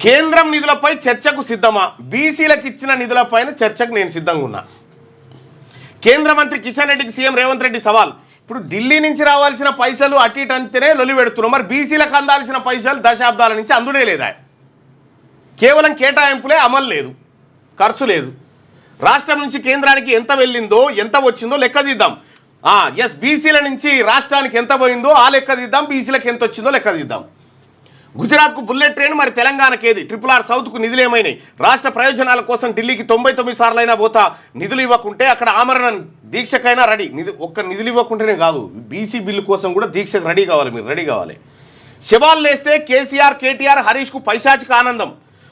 కేంద్రం నిధులపై చర్చకు సిద్ధమా? బీసీలకు ఇచ్చిన నిధులపైన చర్చకు నేను సిద్ధంగా ఉన్నా. కేంద్ర మంత్రి కిషన్ రెడ్డికి సీఎం రేవంత్ రెడ్డి సవాల్. ఇప్పుడు ఢిల్లీ నుంచి రావాల్సిన పైసలు అటు ఇటు అంతేనే లొలి పెడుతున్నాం. మరి బీసీలకు అందాల్సిన పైసలు దశాబ్దాల నుంచి అందుడే లేదా? కేవలం కేటాయింపులే, అమలు లేదు, ఖర్చు లేదు. రాష్ట్రం నుంచి కేంద్రానికి ఎంత వెళ్ళిందో ఎంత వచ్చిందో లెక్క తీద్దాం. ఎస్, బీసీల నుంచి రాష్ట్రానికి ఎంత పోయిందో ఆ లెక్క తీద్దాం, బీసీలకు ఎంత వచ్చిందో లెక్క తీద్దాం. గుజరాత్కు బుల్లెట్ ట్రైన్, మరి తెలంగాణకి ఏది? RRR సౌత్కు నిధులు ఏమైనాయి? రాష్ట్ర ప్రయోజనాల కోసం ఢిల్లీకి 99 సార్లైనా పోతా నిధులు ఇవ్వకుంటే అక్కడ ఆమరణ దీక్షకైనా రెడీ. ఒక్క నిధులు ఇవ్వకుంటేనే కాదు, బీసీ బిల్లు కోసం కూడా దీక్షకు రెడీ కావాలి, మీరు రెడీ కావాలి. శవాలు లేస్తే కేసీఆర్, కేటీఆర్, హరీష్కు పైశాచిక ఆనందం.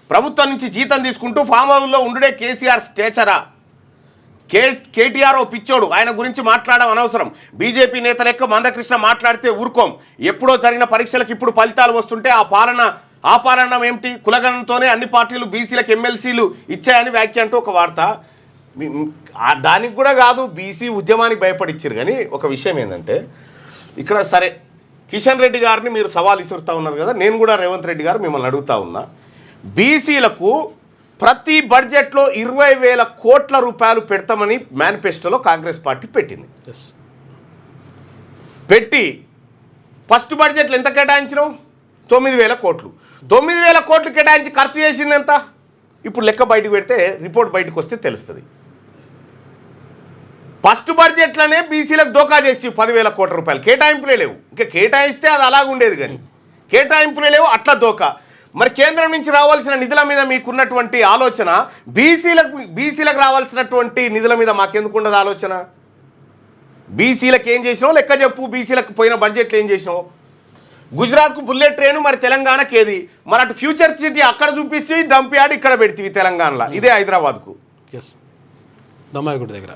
ప్రభుత్వం నుంచి జీతం తీసుకుంటూ ఫామ్ హౌస్లో ఉండుడే కేసీఆర్ స్టేచరా? కేటీఆర్ ఓ పిచ్చోడు, ఆయన గురించి మాట్లాడడం అనవసరం. బీజేపీ నేత లెక్క మందకృష్ణ మాట్లాడితే ఊరుకోం. ఎప్పుడో జరిగిన పరీక్షలకు ఇప్పుడు ఫలితాలు వస్తుంటే ఆ పాలన ఏమిటి? కులగణంతోనే అన్ని పార్టీలు బీసీలకు ఎమ్మెల్సీలు ఇచ్చాయని వ్యాఖ్య అంటూ ఒక వార్త. దానికి కూడా కాదు, బీసీ ఉద్యమానికి భయపడిచ్చారు. కానీ ఒక విషయం ఏంటంటే, ఇక్కడ సరే కిషన్ రెడ్డి గారిని మీరు సవాల్ ఇసురుతా ఉన్నారు కదా, నేను కూడా రేవంత్ రెడ్డి గారు మిమ్మల్ని అడుగుతా ఉన్నా. బీసీలకు ప్రతి బడ్జెట్లో 20,000 కోట్ల రూపాయలు పెడతామని మేనిఫెస్టోలో కాంగ్రెస్ పార్టీ పెట్టింది. పెట్టి ఫస్ట్ బడ్జెట్లో ఎంత కేటాయించినాం? 9,000 కోట్లు. 9,000 కోట్లు కేటాయించి ఖర్చు చేసింది ఎంత? ఇప్పుడు లెక్క బయటకు పెడితే, రిపోర్ట్ బయటకు వస్తే తెలుస్తుంది. ఫస్ట్ బడ్జెట్లోనే బీసీలకు దోకా చేసి 10,000 కోట్ల రూపాయలు కేటాయింపులే లేవు. ఇంకా కేటాయిస్తే అది అలాగుండేది, కానీ కేటాయింపులే లేవు, అట్లా దోకా. మరి కేంద్రం నుంచి రావాల్సిన నిధుల మీద మీకున్నటువంటి ఆలోచన, బీసీలకు రావాల్సినటువంటి నిధుల మీద మాకెందుకు ఉండదు ఆలోచన? బీసీలకు ఏం చేసినావు లెక్క చెప్పు. బీసీలకు పోయిన బడ్జెట్లు ఏం చేసినావు? గుజరాత్కు బుల్లెట్ ట్రైన్, మరి తెలంగాణకి ఏది? మరి అటు ఫ్యూచర్ సిటీ అక్కడ చూపిస్తే డంప్ యార్డ్ ఇక్కడ పెడితే తెలంగాణలో, ఇదే హైదరాబాద్కు దమ్మాయిగుడి దగ్గర